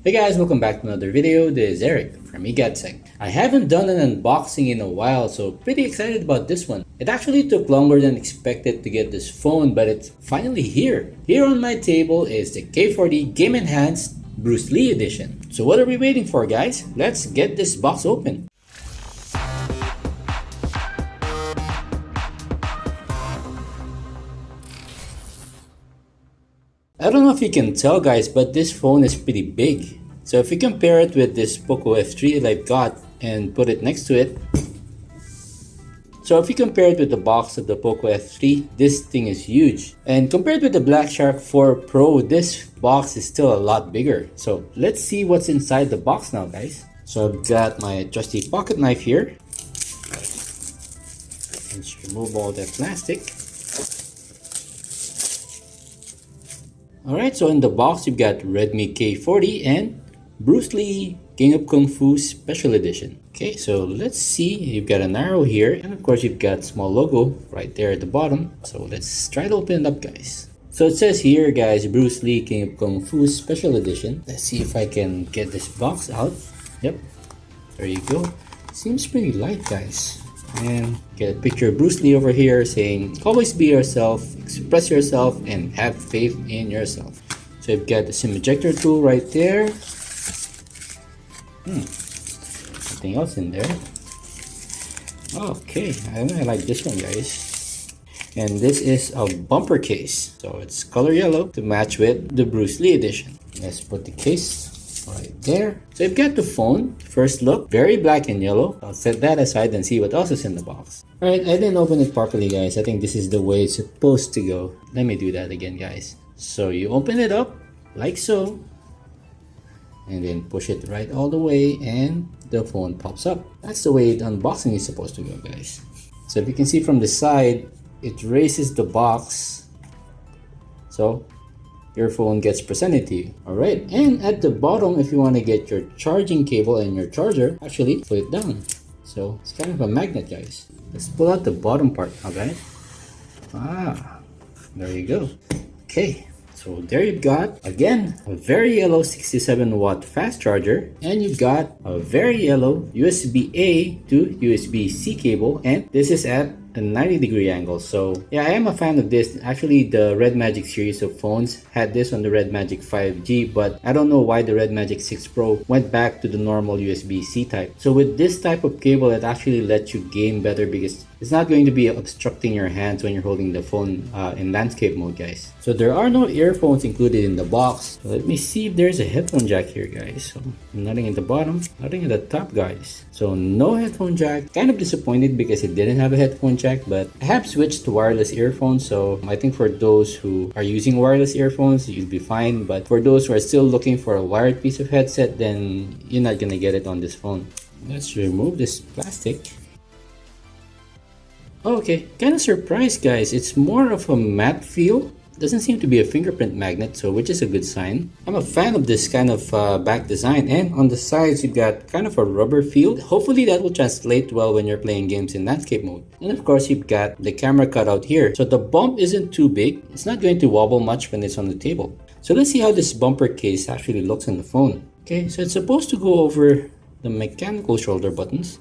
Hey guys, welcome back to another video. This is Eric from Tech. I haven't done an unboxing in a while, so pretty excited about this one. It actually took longer than expected to get this phone, but it's finally here. Here on my table is the K40 Game Enhanced Bruce Lee Edition. So what are we waiting for, guys? Let's get this box open. I don't know if you can tell, guys, but this phone is pretty big. So if you compare it with this Poco F3 that I've got and put it next to it. So if you compare it with the box of the Poco F3, this thing is huge. And compared with the Black Shark 4 Pro, this box is still a lot bigger. So let's see what's inside the box now, guys. So I've got my trusty pocket knife here. Let's remove all that plastic. Alright, so in the box you've got Redmi K40 and Bruce Lee King of Kung Fu Special Edition. Okay, so let's see. You've got an arrow here, and of course you've got small logo right there at the bottom. So let's try to open it up, guys. So it says here, guys, Bruce Lee King of Kung Fu Special Edition. Let's see if I can get this box out. Yep, there you go. Seems pretty light, guys. And get a picture of Bruce Lee over here saying, always be yourself, express yourself, and have faith in yourself. So you've got the SIM ejector tool right there. Nothing else in there. Okay, I like this one, guys. And this is a bumper case. So it's color yellow to match with the Bruce Lee edition. Let's put the case right there. So you've got the phone. First look, very black and yellow. I'll set that aside and see what else is in the box. Alright, I didn't open it properly, guys. I think this is the way it's supposed to go. Let me do that again, guys. So you open it up like so, and then push it right all the way and the phone pops up. That's the way the unboxing is supposed to go, guys. So if you can see from the side, it raises the box. So your phone gets presented to you. Alright, and at the bottom, if you want to get your charging cable and your charger, actually put it down. So it's kind of a magnet, guys. Let's pull out the bottom part, okay? There you go. Okay, so there you've got, again, a very yellow 67-watt fast charger, and you've got a very yellow USB-A to USB-C cable, and this is at a 90-degree angle. So yeah, I am a fan of this. Actually, the Red Magic series of phones had this on the Red Magic 5G, but I don't know why the Red Magic 6 Pro went back to the normal USB-C type. So with this type of cable, it actually lets you game better because it's not going to be obstructing your hands when you're holding the phone in landscape mode, guys. So there are no earphones included in the box. So let me see if there's a headphone jack here, guys. So nothing at the bottom, nothing at the top, guys. So no headphone jack. Kind of disappointed because it didn't have a headphone jack, but I have switched to wireless earphones. So I think for those who are using wireless earphones, you'll be fine. But for those who are still looking for a wired piece of headset, then you're not gonna get it on this phone. Let's remove this plastic. Okay, kind of surprised, guys. It's more of a matte feel. Doesn't seem to be a fingerprint magnet, so which is a good sign. I'm a fan of this kind of back design, and on the sides you've got kind of a rubber feel. Hopefully that will translate well when you're playing games in landscape mode. And of course you've got the camera cutout here, so the bump isn't too big. It's not going to wobble much when it's on the table. So let's see how this bumper case actually looks on the phone. Okay, so it's supposed to go over the mechanical shoulder buttons.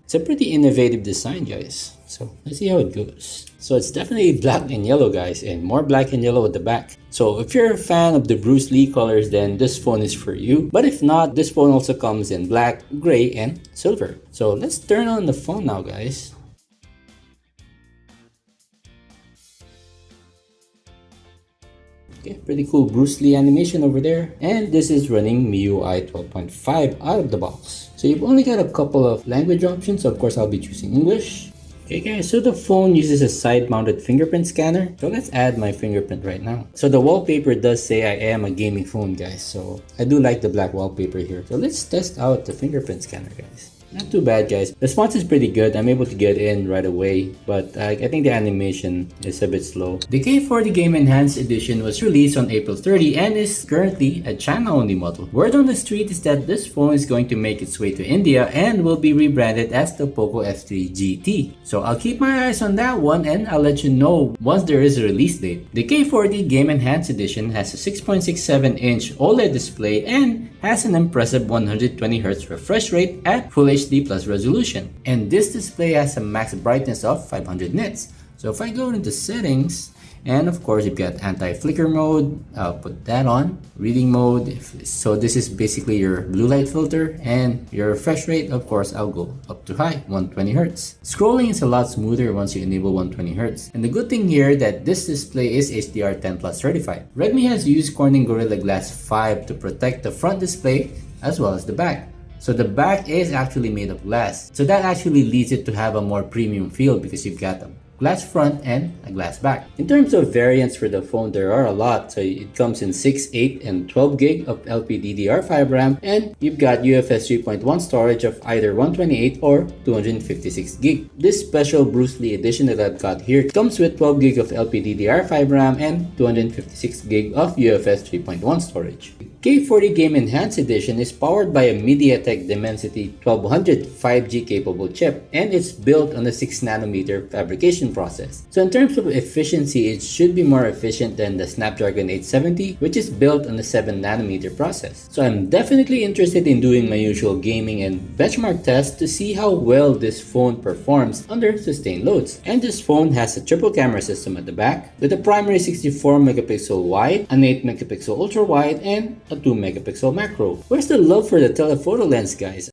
It's a pretty innovative design, guys. So let's see how it goes. So it's definitely black and yellow, guys, and more black and yellow at the back. So if you're a fan of the Bruce Lee colors, then this phone is for you. But if not, this phone also comes in black, gray, and silver. So let's turn on the phone now, guys. Okay, pretty cool Bruce Lee animation over there. And this is running MIUI 12.5 out of the box. So you've only got a couple of language options. So of course, I'll be choosing English. Okay guys, so the phone uses a side-mounted fingerprint scanner. So let's add my fingerprint right now. So the wallpaper does say I am a gaming phone, guys. So I do like the black wallpaper here. So let's test out the fingerprint scanner, guys. Not too bad, guys. Response is pretty good. I'm able to get in right away, but I think the animation is a bit slow. The K40 Game Enhanced Edition was released on April 30 and is currently a China-only model. Word on the street is that this phone is going to make its way to India and will be rebranded as the Poco F3 GT. So I'll keep my eyes on that one and I'll let you know once there is a release date. The K40 Game Enhanced Edition has a 6.67-inch OLED display and has an impressive 120Hz refresh rate at Full HD Plus resolution. And this display has a max brightness of 500 nits. So if I go into settings, and of course you've got anti-flicker mode, I'll put that on. Reading mode, so this is basically your blue light filter, and your refresh rate, of course I'll go up to high, 120Hz. Scrolling is a lot smoother once you enable 120Hz. And the good thing here that this display is HDR10 Plus certified. Redmi has used Corning Gorilla Glass 5 to protect the front display as well as the back. So the back is actually made of glass. So that actually leads it to have a more premium feel because you've got a glass front and a glass back. In terms of variants for the phone, there are a lot. So it comes in 6, 8, and 12 gig of LPDDR5 RAM, and you've got UFS 3.1 storage of either 128 or 256 gig. This special Bruce Lee edition that I've got here comes with 12 gig of LPDDR5 RAM and 256 gig of UFS 3.1 storage. K40 Game Enhanced Edition is powered by a MediaTek Dimensity 1200 5G capable chip, and it's built on a 6nm fabrication process. So in terms of efficiency, it should be more efficient than the Snapdragon 870, which is built on a 7nm process. So I'm definitely interested in doing my usual gaming and benchmark tests to see how well this phone performs under sustained loads. And this phone has a triple camera system at the back with a primary 64 megapixel wide, an 8 megapixel ultra wide, and a 2 megapixel macro. Where's the love for the telephoto lens, guys?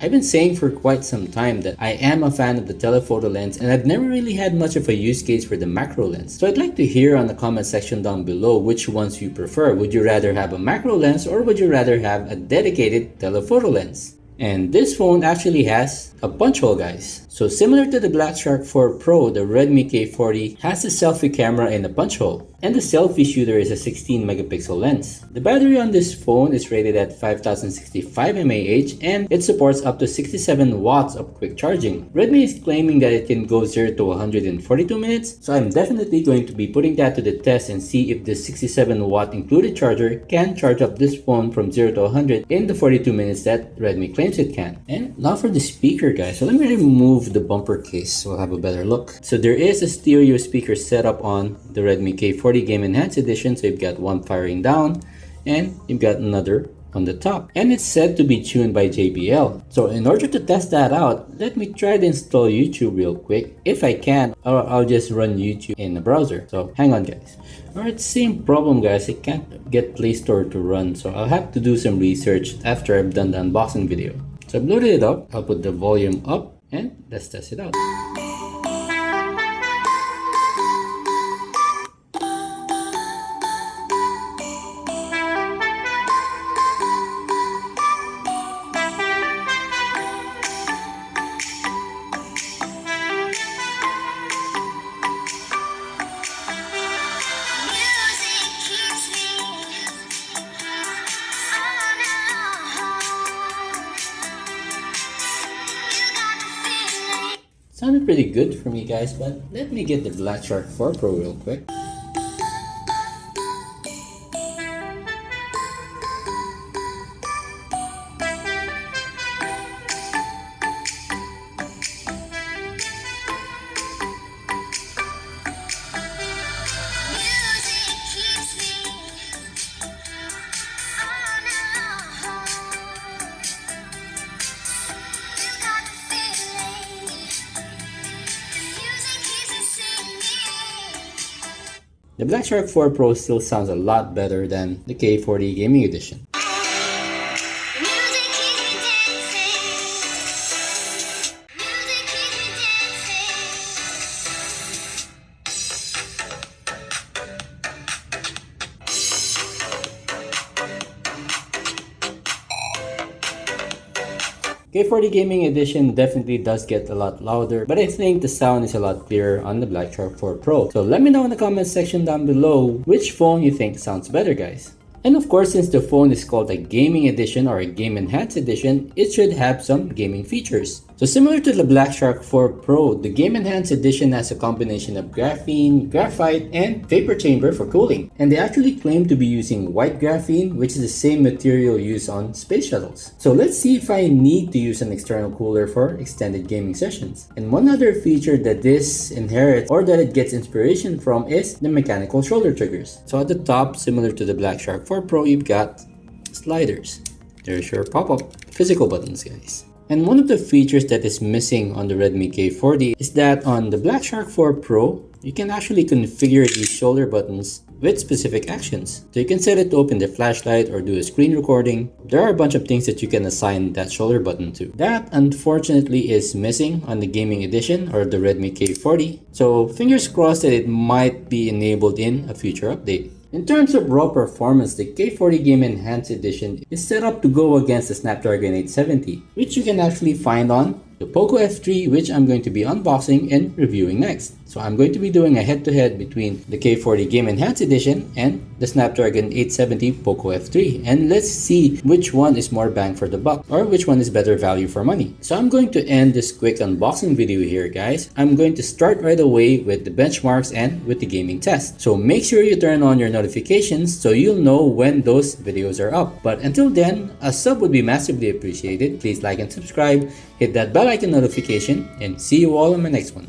I've been saying for quite some time that I am a fan of the telephoto lens, and I've never really had much of a use case for the macro lens. So I'd like to hear on the comment section down below which ones you prefer. Would you rather have a macro lens or would you rather have a dedicated telephoto lens? And this phone actually has a punch hole, guys. So similar to the Black Shark 4 Pro, the Redmi K40 has a selfie camera and a punch hole. And the selfie shooter is a 16 megapixel lens. The battery on this phone is rated at 5065 mAh and it supports up to 67 watts of quick charging. Redmi is claiming that it can go 0 to 100 in 42 minutes, so I'm definitely going to be putting that to the test and see if this 67 watt included charger can charge up this phone from 0 to 100 in the 42 minutes that Redmi claims it can. And now for the speaker, guys. So let me remove the bumper case so we'll have a better look. So there is a stereo speaker setup on the Redmi K40 Game Enhanced Edition. So you've got one firing down and you've got another on the top, and it's said to be tuned by JBL. So in order to test that out, let me try to install YouTube real quick. If I can, or I'll just run YouTube in the browser. So hang on, guys. Alright, same problem, guys. I can't get Play Store to run, so I'll have to do some research after I've done the unboxing video. So I've loaded it up. I'll put the volume up and let's test it out. Sounded pretty good for me, guys, but let me get the Black Shark 4 Pro real quick. The Black Shark 4 Pro still sounds a lot better than the K40 Gaming Edition. K40 Gaming Edition definitely does get a lot louder, but I think the sound is a lot clearer on the Black Shark 4 Pro. So let me know in the comment section down below which phone you think sounds better, guys. And of course, since the phone is called a gaming edition or a game enhanced edition, it should have some gaming features. So similar to the Black Shark 4 Pro, the Game Enhanced Edition has a combination of graphene, graphite, and vapor chamber for cooling. And they actually claim to be using white graphene, which is the same material used on space shuttles. So let's see if I need to use an external cooler for extended gaming sessions. And one other feature that this inherits or that it gets inspiration from is the mechanical shoulder triggers. So at the top, similar to the Black Shark 4 Pro, you've got sliders. There's your pop-up physical buttons, guys. And one of the features that is missing on the Redmi K40 is that on the Black Shark 4 Pro, you can actually configure these shoulder buttons with specific actions. So you can set it to open the flashlight or do a screen recording. There are a bunch of things that you can assign that shoulder button to. That unfortunately is missing on the gaming edition or the Redmi K40. So fingers crossed that it might be enabled in a future update. In terms of raw performance, the K40 Game Enhanced Edition is set up to go against the Snapdragon 870, which you can actually find on the Poco F3, which I'm going to be unboxing and reviewing next. So I'm going to be doing a head-to-head between the K40 Game Enhanced Edition and the Snapdragon 870 Poco F3. And let's see which one is more bang for the buck or which one is better value for money. So I'm going to end this quick unboxing video here, guys. I'm going to start right away with the benchmarks and with the gaming test. So make sure you turn on your notifications so you'll know when those videos are up. But until then, a sub would be massively appreciated. Please like and subscribe, hit that bell icon notification, and see you all in my next one.